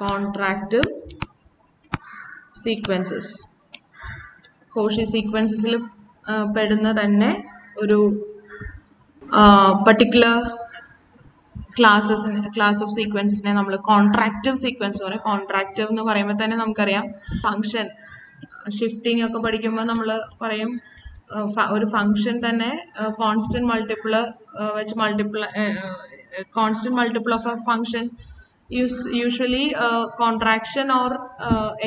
contractive sequences. Cauchy sequences പെടുന്ന തന്നെ ഒരു particular class of sequences ne nammal contractive sequence പറയും. Contractive എന്ന് പറയുമ്പോൾ തന്നെ നമുക്കറിയാം ഫംഗ്ഷൻ ഷിഫ്റ്റിംഗ് ഒക്കെ പഠിക്കുമ്പോൾ നമ്മൾ പറയും ഒരു ഫംഗ്ഷൻ തന്നെ കോൺസ്റ്റന്റ് മൾട്ടിപ്പിൾ വെച്ച് constant multiple of a function usually contraction or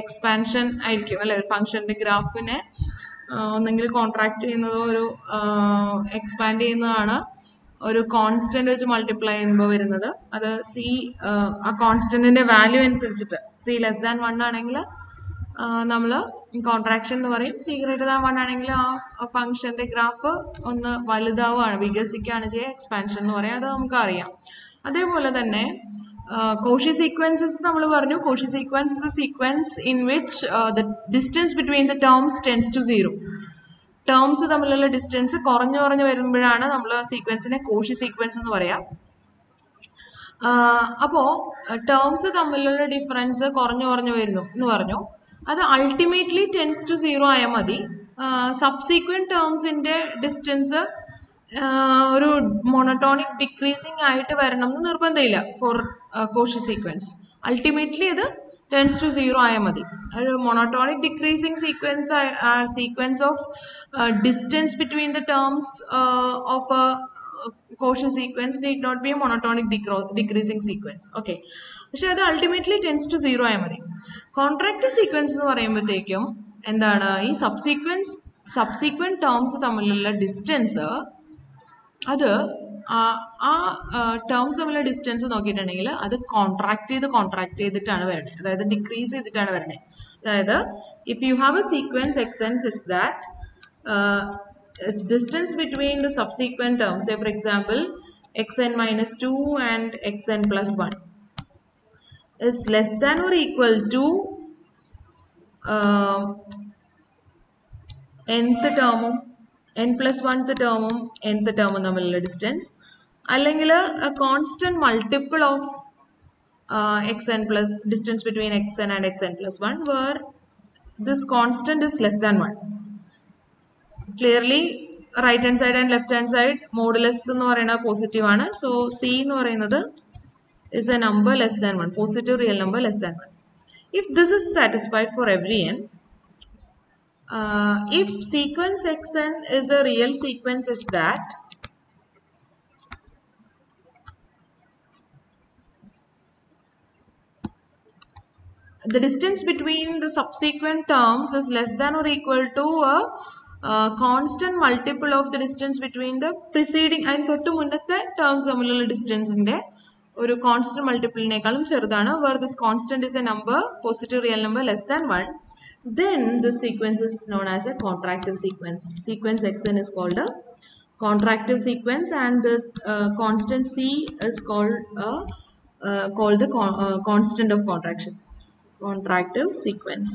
expansion ആയിരിക്കും അല്ലെ. ഒരു ഫംഗ്ഷന്റെ ഗ്രാഫിനെ ഒന്നെങ്കിൽ കോൺട്രാക്ട് ചെയ്യുന്നതോ ഒരു എക്സ്പാൻഡ് ചെയ്യുന്നതാണ് ഒരു കോൺസ്റ്റന്റ് വെച്ച് മൾട്ടിപ്ലൈ ചെയ്യുമ്പോൾ വരുന്നത്. അത് സി ആ കോൺസ്റ്റന്റിന്റെ വാല്യൂ അനുസരിച്ചിട്ട് സി ലെസ് ദാൻ 1 ആണെങ്കിൽ നമ്മൾ കോൺട്രാക്ഷൻ എന്ന് പറയും. സി ഗ്രേറ്റർ ദാൻ 1 ആണെങ്കിൽ ആ ഫംഗ്ഷന്റെ ഗ്രാഫ് ഒന്ന് വലുതാവുകയാണ്, വികസിക്കുകയാണ് ചെയ്യുക, എക്സ്പാൻഷൻ എന്ന് പറയും. അത് നമുക്കറിയാം. അതേപോലെ തന്നെ Cauchy sequences നമ്മൾ പറഞ്ഞു. Cauchy sequence is a sequence in which the distance between the terms tends to 0. Terms തമ്മിലുള്ള ഡിസ്റ്റൻസ് കുറഞ്ഞു വരുമ്പോഴാണ് നമ്മൾ സീക്വൻസിനെ Cauchy sequence എന്ന് പറയാം. അപ്പോൾ ടേംസ് തമ്മിലുള്ള ഡിഫറൻസ് കുറഞ്ഞു വരുന്നു എന്ന് പറഞ്ഞു. അത് അൾട്ടിമേറ്റ്ലി ടെൻസ് ടു 0 ആയാൽ മതി. സബ്സീക്വൻറ്റ് ടേംസിന്റെ ഡിസ്റ്റൻസ് ഒരു മോണോട്ടോണിക് ഡിക്രീസിങ് ആയിട്ട് വരണം എന്ന് നിർബന്ധമില്ല ഫോർ Cauchy sequence. അൾട്ടിമേറ്റ്ലി അത് ടെൻസ് ടു 0 ആയാൽ മതി. ഒരു monotonic decreasing sequence of distance between the terms of Cauchy sequence need not be a monotonic decreasing sequence. Okay. പക്ഷെ അത് അൾട്ടിമേറ്റ്ലി ടെൻസ് ടു 0 ആയാൽ മതി. കോൺട്രാക്റ്റീവ് സീക്വൻസ് എന്ന് പറയുമ്പോഴത്തേക്കും എന്താണ്, ഈ സബ്സീക്വൻറ്റ് ടേംസ് തമ്മിലുള്ള ഡിസ്റ്റൻസ് അത് ആ ടേംസ് തമ്മിലുള്ള ഡിസ്റ്റൻസ് നോക്കിയിട്ടുണ്ടെങ്കിൽ അത് കോൺട്രാക്ട് ചെയ്തിട്ടാണ് വരണത്, അതായത് ഡിക്രീസ് ചെയ്തിട്ടാണ് വരണത്. അതായത് if you have A sequence xn is that distance between the subsequent terms, say for example xn minus 2 and xn plus 1 is less than or equal to nth term n plus 1th term nth term തമ്മിലുള്ള distance, അല്ലെങ്കിൽ constant multiple of xn plus distance between xn and xn plus 1 where this constant is less than 1. Clearly right hand side and left hand side modulus എന്ന് പറയുന്നത് positive ആണ്. So c എന്ന് പറയുന്നത് is a number less than 1, positive real number less than 1. If this is satisfied for every n, if sequence xn is a real sequence is that the distance between the subsequent terms is less than or equal to a constant multiple of the distance between the preceding and തൊട്ട് മുന്നത്തെ terms തമ്മിലുള്ള ഡിസ്റ്റൻസിന്റെ ഒരു constant മൾട്ടിപ്പിളിനേക്കാളും ചെറുതാണ്, where this constant is a number, positive real number less than 1, then the sequence is known as a contractive sequence. Sequence xn is called a contractive sequence, and the constant c is called the constant of contraction. Contractive sequence.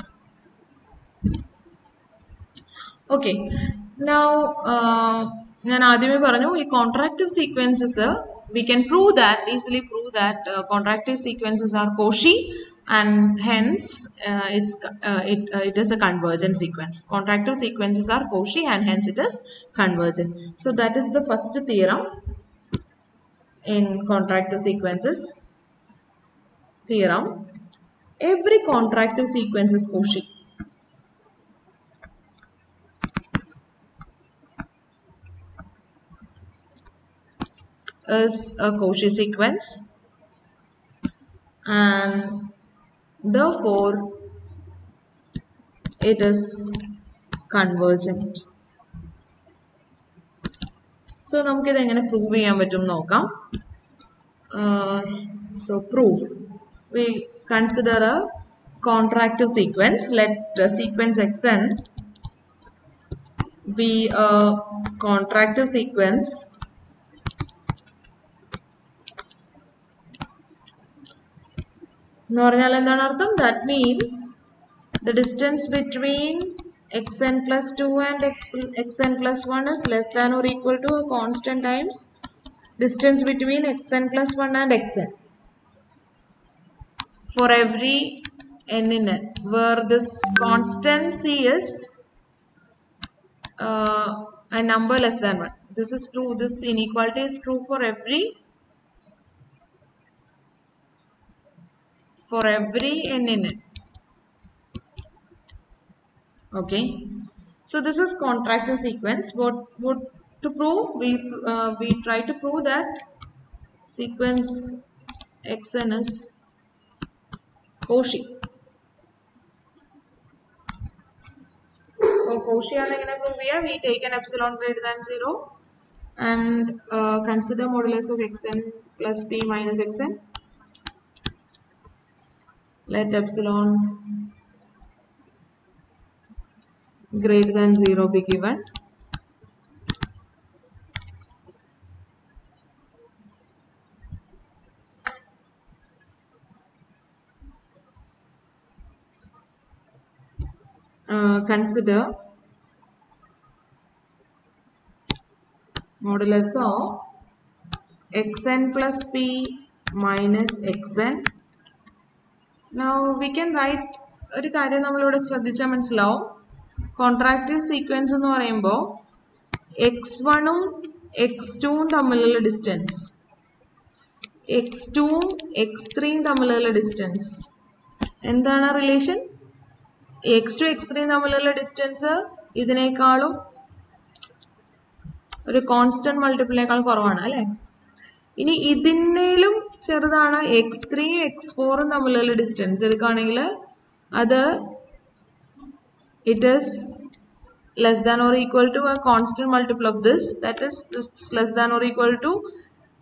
Okay, now ഞാൻ ആദ്യമേ പറഞ്ഞു ഈ contractive sequences we can easily prove that contractive sequences are Cauchy, and hence it is a convergent sequence. Contractive sequences are Cauchy and hence it is convergent. So that is the first theorem in contractive sequences theorem. Every contractive sequence is Cauchy. Is a Cauchy sequence, and therefore it is convergent. So നമുക്ക് ഇത് എങ്ങനെ prove ചെയ്യാൻ പറ്റും നോക്കാം. So proof, we consider a contractive sequence. Let sequence xn be a contractive sequence എന്ന് പറഞ്ഞാൽ എന്താണ് അർത്ഥം? That means the distance between xn plus 2 and xn plus 1 is less than or equal to a constant times distance between xn plus 1 and xn. for every n in n, where this constant c is a number less than 1. This is true. This inequality is true for every n in n. Okay. So this is contractive sequence. What to prove? We try to prove that sequence xn is Cauchy. So Cauchy are going to prove here. We take an epsilon greater than 0 and consider modulus of xn plus p minus xn. Let epsilon greater than 0 be given. Consider modulus of xn plus p minus xn. Now we can write ഒരു കാര്യം നമ്മളിവിടെ ശ്രദ്ധിച്ചാൽ മനസ്സിലാവും. Contractive sequence എന്ന് പറയുമ്പോൾ x1ഉം x2ഉം തമ്മിലുള്ള distance, x2ഉം x3ഉം തമ്മിലുള്ള distance എന്താണ് റിലേഷൻ? x2 x3 തമ്മിലുള്ള ഡിസ്റ്റൻസ് ഇതിനേക്കാളും ഒരു കോൺസ്റ്റന്റ് മൾട്ടിപ്പിളിനേക്കാൾ കുറവാണ് അല്ലേ? ഇനി ഇതിനേലും ചെറുതാണ് x3 x4 തമ്മിലുള്ള ഡിസ്റ്റൻസ് എടുക്കുകയാണെങ്കിൽ അത് it is less than or equal to a constant multiple of this, that is less than or equal to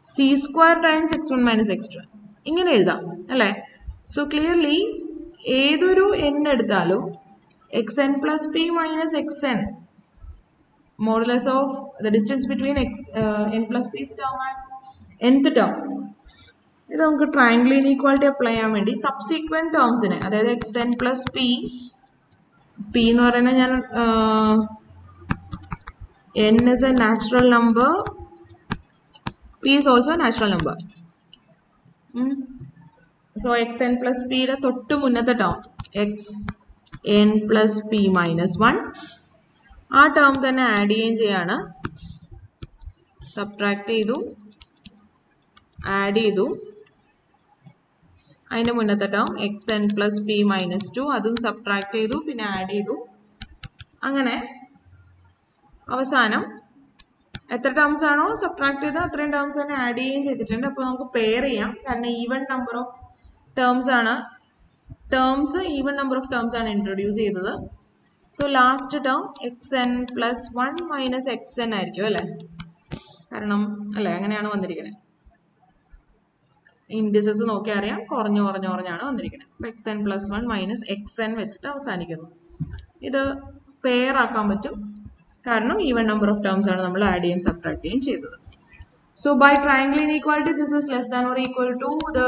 c square times x1 minus x2. ഇങ്ങനെ എഴുതാം അല്ലേ? സോ ക്ലിയർലി ഏതൊരു n എടുത്താലും xn plus p minus xn, modulus of the distance between n plus p term and nth term, ഇത് നമുക്ക് triangle inequality apply ചെയ്യാൻ വേണ്ടി subsequent ടേംസിനെ, അതായത് xn plus p എന്ന് പറയുന്നത് ഞാൻ n is a natural number, p is also a natural number. So xn plus p യുടെ തൊട്ട് മുന്നത്തെ term xn plus p minus 1, ആ ടേം തന്നെ ആഡ് ചെയ്യുകയും ചെയ്യാണ്. സബ്ട്രാക്ട് ചെയ്തു, ആഡ് ചെയ്തു, അതിൻ്റെ മുന്നത്തെ term xn plus p minus 2, അതും സബ്ട്രാക്ട് ചെയ്തു, പിന്നെ ആഡ് ചെയ്തു. അങ്ങനെ അവസാനം എത്ര ടേംസ് ആണോ സബ്ട്രാക്ട് ചെയ്ത് അത്രയും ടേംസ് തന്നെ ആഡ് ചെയ്യുകയും ചെയ്തിട്ടുണ്ട്. അപ്പോൾ നമുക്ക് പെയർ ചെയ്യാം, കാരണം ഈവൻ നമ്പർ ഓഫ് ടേംസ് ആണ്, ഈവൻ നമ്പർ ഓഫ് ടേംസ് ആണ് ഇൻട്രൊഡ്യൂസ് ചെയ്തത്. So last term xn plus 1 minus xn ആയിരിക്കും അല്ലേ? കാരണം അല്ലേ അങ്ങനെയാണ് വന്നിരിക്കുന്നത്. ഇൻഡിസസ് നോക്കി അറിയാം, കുറഞ്ഞാണ് വന്നിരിക്കുന്നത്. xn plus 1 minus xn വെച്ചിട്ട് അവസാനിക്കുന്നു. ഇത് പെയർ ആക്കാൻ പറ്റും, കാരണം ഈവൻ നമ്പർ ഓഫ് ടേംസ് ആണ് നമ്മൾ ആഡ് ചെയ്യും സബ്ട്രാക്ട് ചെയ്യും ചെയ്തത്. So by triangle inequality this is less than or equal to the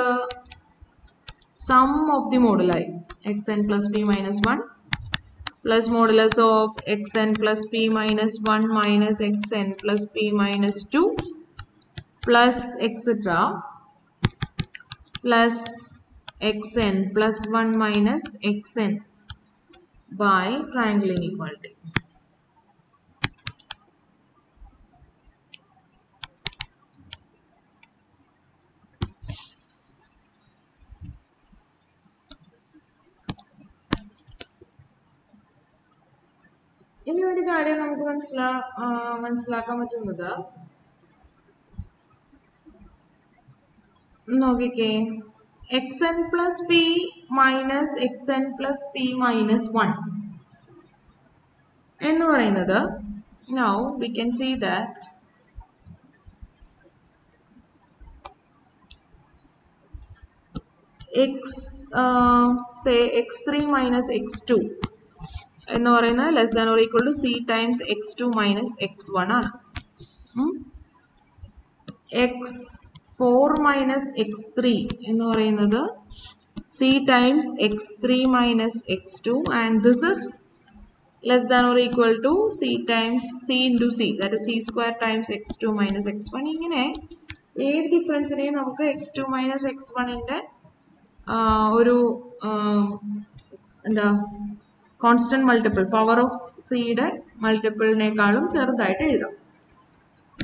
sum of the moduli xn plus p minus 1 plus modulus of xn plus p minus 1 minus xn plus p minus 2 plus etc. plus xn plus 1 minus xn by triangle inequality. ഇനി ഒരു കാര്യം നമുക്ക് മനസ്സിലാക്കാൻ പറ്റുന്നത്, നോക്കിക്കേ, xn plus p minus xn plus p minus 1 എന്ന് പറയുന്നത്, now we can see that say x3 minus x2 എന്ന് പറയുന്നത് less than or equal to c times x2 minus x1 ആണ്. x4 മൈനസ് x3 എന്ന് പറയുന്നത് c times x3 minus x2 and this is less than or equal to c times c into c, that is c square times x2 minus x1. ഇങ്ങനെ ഏത് ഡിഫറൻസിനെയും നമുക്ക് x2 minus x1ൻ്റെ ഒരു എന്താ constant multiple power of സിയുടെ മൾട്ടിപ്പിളിനേക്കാളും ചെറുതായിട്ട് എഴുതാം.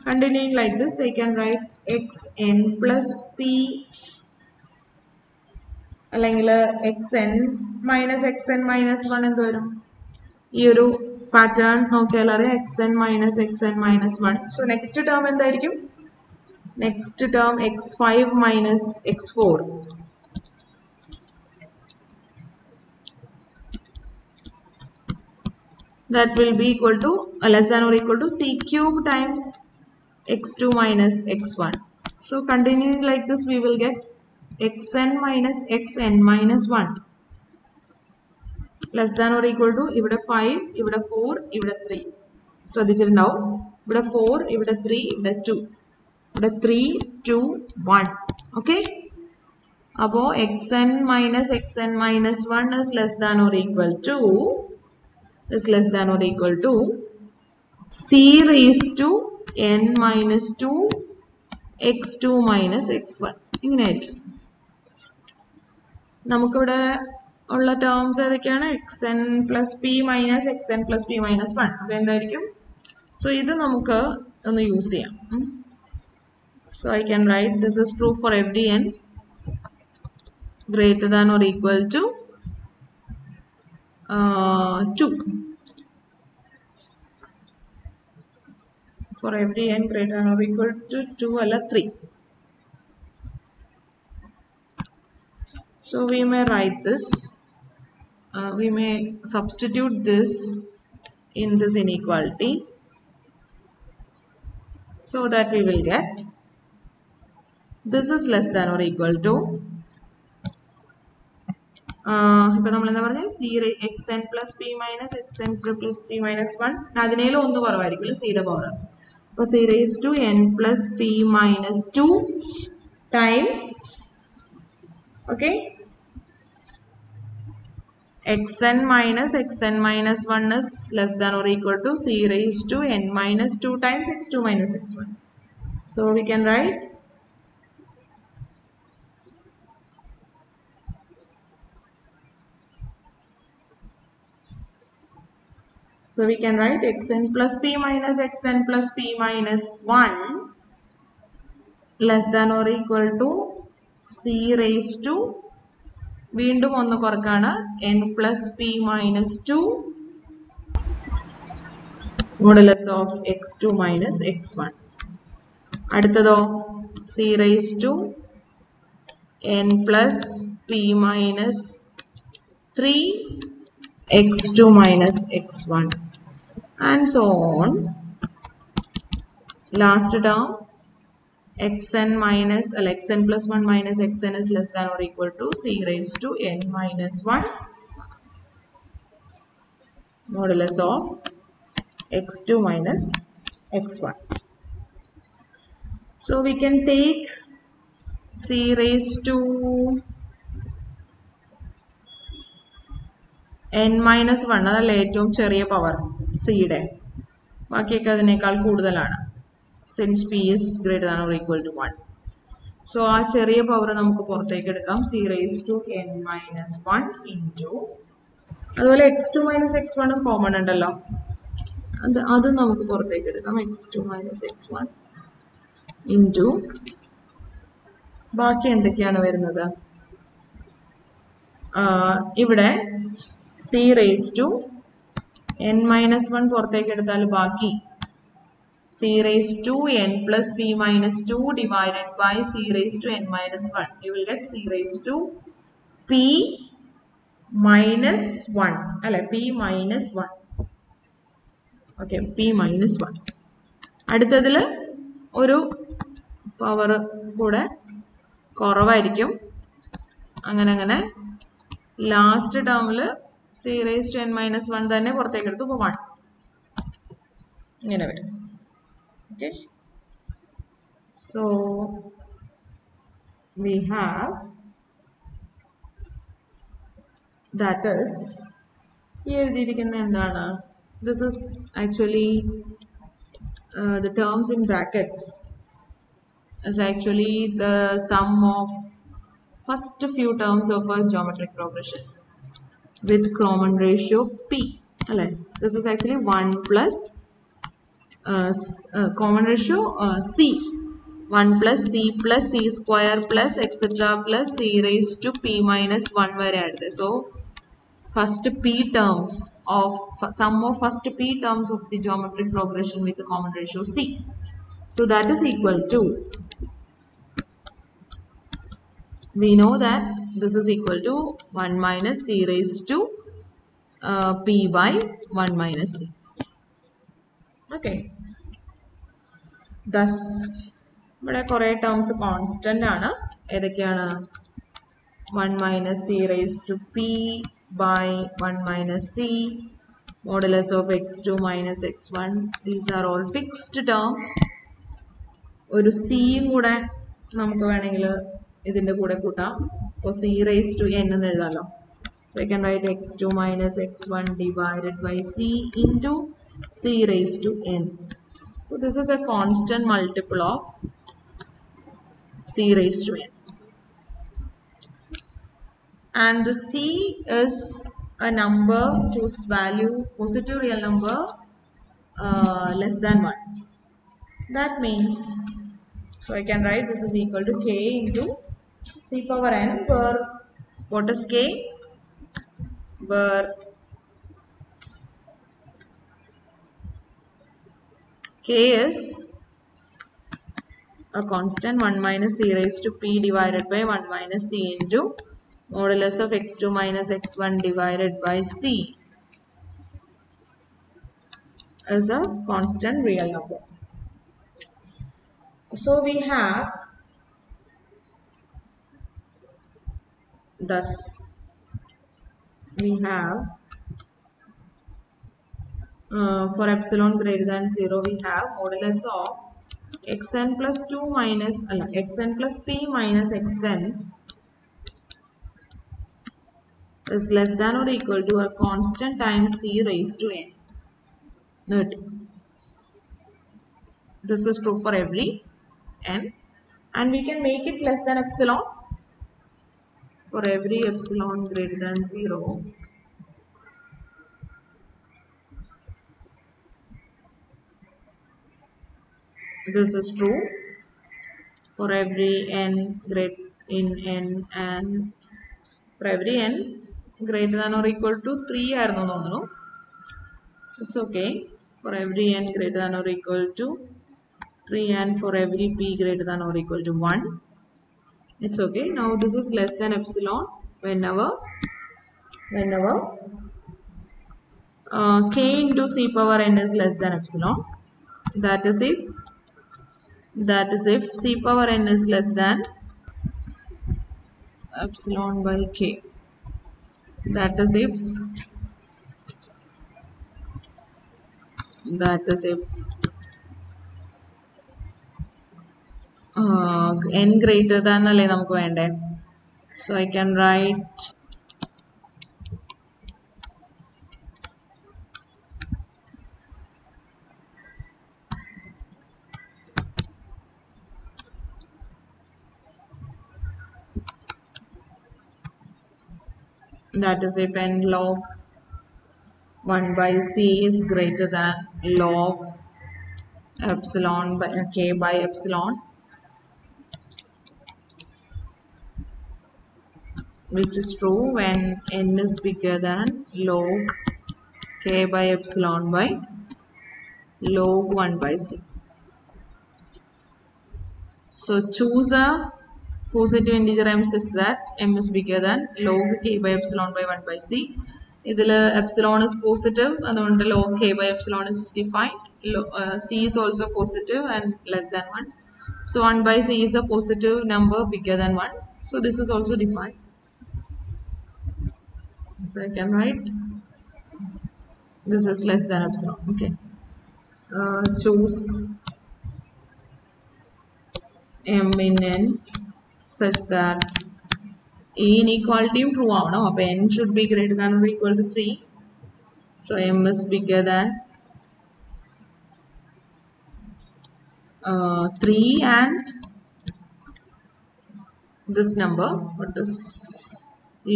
Continuing like this, I can write xn plus p അല്ലെങ്കിൽ xn minus xn minus 1 എന്ത് വരും? ഈ ഒരു പാറ്റേൺ നോക്കിയാൽ അറിയാം, xn minus xn minus 1. So next term എന്തായിരിക്കും? Next term x5 minus x4. That will be equal to less than or equal to c cube times x2 minus x1. So continuing like this, we will get xn minus xn minus 1 less than or equal to ഇവിടെ 5, ഇവിടെ 4, ഇവിടെ 3. ശ്രദ്ധിച്ചിട്ടുണ്ടാവും, ഇവിടെ 4, ഇവിടെ 3, ഇവിടെ 2, ഇവിടെ 3, 2, 1. Okay, അപ്പോൾ xn minus xn minus 1 is less than or equal to c raised to n minus 2 x2 minus x1. ഇങ്ങനെ ആയിരിക്കും. നമുക്കിവിടെ ഉള്ള ടേംസ് ഏതൊക്കെയാണ്? xn plus P minus xn plus P minus 1. അപ്പോൾ എന്തായിരിക്കും? സോ ഇത് നമുക്ക് ഒന്ന് യൂസ് ചെയ്യാം. So I can write this is true for every n greater than or equal to 2. For every n greater than or equal to 2 അല്ല 3. So we may write this, we may substitute this in this inequality so that we will get this is less than or equal to ഇപ്പോൾ നമ്മൾ എന്താ പറഞ്ഞത്? xn plus P minus xn plus P minus 1. അതിനേലും ഒന്ന് കുറവായിരിക്കും സിയുടെ power. അപ്പോൾ c raised to n plus p minus 2 times, okay, xn minus xn minus 1 is less than or equal to c raised to n minus 2 times x2 minus x1. So we can write xn plus p minus xn plus p minus 1 less than or equal to c raised to വീണ്ടും ഒന്ന് കുറക്കാണ് n plus p minus 2 modulus of x2 minus x1. അടുത്തതോ c raised to n plus p minus 3 x2 minus x1 and so on. Last term xn minus xn plus 1 minus xn is less than or equal to c raised to n minus 1 modulus of x2 minus x1. So we can take c raised to n minus 1, അതല്ല ഏറ്റവും ചെറിയ power സിയുടെ, ബാക്കിയൊക്കെ അതിനേക്കാൾ കൂടുതലാണ് since p is greater than or equal to 1. So ആ ചെറിയ power നമുക്ക് പുറത്തേക്ക് എടുക്കാം, c raised to n minus 1 into, അതുപോലെ x2 minus x1 കോമൺ ഉണ്ടല്ലോ, അത് നമുക്ക് പുറത്തേക്ക് എടുക്കാം, x2 minus x1 into ബാക്കി എന്തൊക്കെയാണ് വരുന്നത്? ഇവിടെ c raised to n minus 1 പുറത്തേക്ക് എടുത്താൽ ബാക്കി c raised to n plus p minus 2 divided by c raised to n minus 1. You will get c raised to p minus 1. അല്ലെ, p minus 1. Okay, p minus 1. അടുത്തതിൽ ഒരു power കൂടെ കുറവായിരിക്കും. അങ്ങനെ last ടേമിൽ c raised to n minus 1 തന്നെ പുറത്തേക്ക് എടുത്തു, ഇപ്പോൾ 1 ഇങ്ങനെ വരും. Okay, so we have, that is, ഈ എഴുതിയിരിക്കുന്ന എന്താണ്? This is actually the terms in brackets is actually the sum of first few terms of a geometric progression with common ratio p. This is actually 1 plus common ratio c. 1 plus c square plus etc. plus c raised to p minus 1 where add. So first p terms of sum of first p terms of the geometric progression with the common ratio c. So that is equal to, we know that this is equal to 1 minus c raised to p by 1 minus c. Okay. Thus, ഇവിടെ കുറേ terms constant ആണ്. ഏതൊക്കെയാണ്? 1 minus c raised to p by 1 minus c, modulus of x2 minus x1. These are all fixed terms. ഒരു സിയും കൂടെ നമുക്ക് വേണമെങ്കിൽ ഇതിൻ്റെ കൂടെ കൂട്ടാം. അപ്പോൾ c raised to n എന്ന് എഴുതാമല്ലോ. So I can write x2 minus x1 divided by c into c raised to n. So this is a constant multiple of c raised to n. And the c is a number whose value, positive real number, less than 1. That means, so I can write this is equal to k into c power n, where what is k? Where k is a constant 1 minus c raised to p divided by 1 minus c into modulus of x2 minus x1 divided by c is a constant real number. So we have, thus we have for epsilon greater than 0 we have modulus of xn plus 2 minus xn plus p minus xn is less than or equal to a constant times c raised to n. Note, this is true for every n, and we can make it less than epsilon for every epsilon greater than 0. This is true for every n greater in n, and for every n greater than or equal to 3. It's okay for every n greater than or equal to 3, and for every p greater than or equal to 1. It's okay. Now this is less than epsilon whenever k into c power n is less than epsilon. That is if c power n is less than epsilon by k. That is if n greater than alle namukku vende. So I can write that is if n log 1 by c is greater than log epsilon by k by epsilon, which is true when n is bigger than log k by epsilon by log 1 by c. So choose a positive integer m such that m is bigger than log k by epsilon by 1 by c. Idile epsilon is positive and log k by epsilon is defined. C is also positive and less than 1. So 1 by c is a positive number bigger than 1. So this is also defined. So I can write this is less than epsilon. Okay. Choose m in n such that a inequality true avano. N should be greater than or equal to 3. So m is bigger than 3 and this number, what is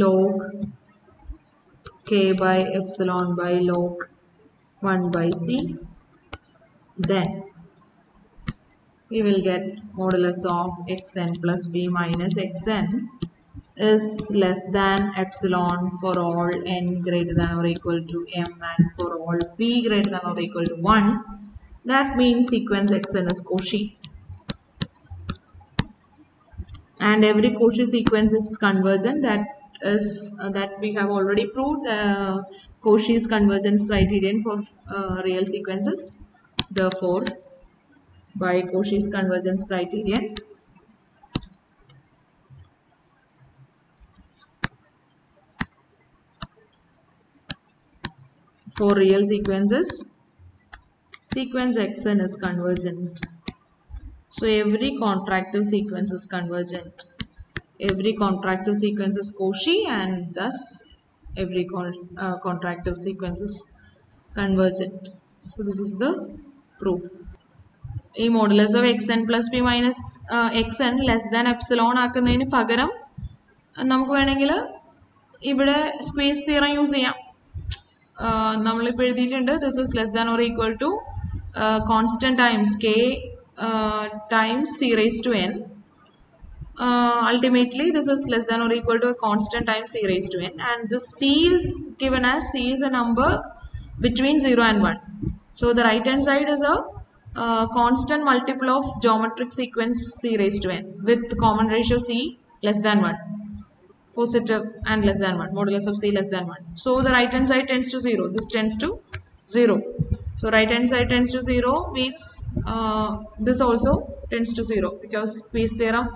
log k by epsilon by log 1 by c, then we will get modulus of xn plus b minus xn is less than epsilon for all n greater than or equal to m and for all p greater than or equal to 1. That means sequence xn is Cauchy. And every Cauchy sequence is convergent. That is that we have already proved Cauchy's convergence criterion for real sequences. Therefore, by Cauchy's convergence criterion, for real sequences, sequence xn is convergent. So every contractive sequence is convergent. Every contractive sequence is Cauchy, and thus every contractive sequence is convergent. So this is the proof. A modulus of xn plus p minus xn less than epsilon ആക്കുന്നതിന് പകരം നമുക്ക് വേണമെങ്കിൽ ഇവിടെ squeeze theorem use ചെയ്യാം. നമ്മളിപ്പോൾ എഴുതിയിട്ടുണ്ട് this is less than or equal to constant times k times c raised to n. Ultimately this is less than or equal to a constant times c raised to n, and this c is given as c is a number between 0 and 1. So the right hand side is a constant multiple of geometric sequence c raised to n with common ratio c less than 1, positive and less than 1, modulus of c less than 1. So the right hand side tends to 0, this tends to 0. So right hand side tends to 0 means this also tends to 0, because Squeeze theorem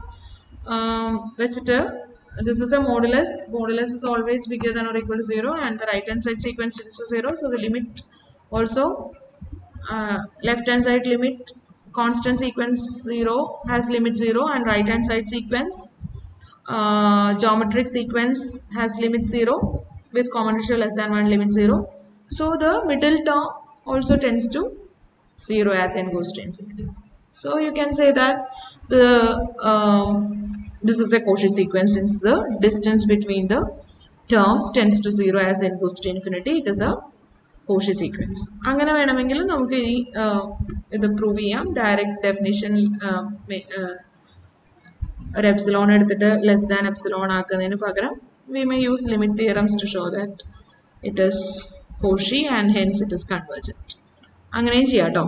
this is a modulus. Modulus is always bigger than or equal to 0, and the right hand side sequence tends to 0. So the limit also left hand side limit constant sequence 0 has limit 0, and right hand side sequence geometric sequence has limit 0 with common ratio less than 1 limit 0. So the middle term also tends to 0 as n goes to infinity. So you can say that the this is a Cauchy sequence since the distance between the terms tends to 0 as n goes to infinity. It is a Cauchy sequence. അങ്ങനെ വേണമെങ്കിൽ നമുക്ക് ഈ ഇത് prove ചെയ്യാം. Direct definition ഒരു epsilon എടുത്തിട്ട് less than epsilon ആക്കുന്നതിന് പകരം we may use limit theorems to show that it is Cauchy and hence it is convergent. അങ്ങനെയും ചെയ്യാം കേട്ടോ.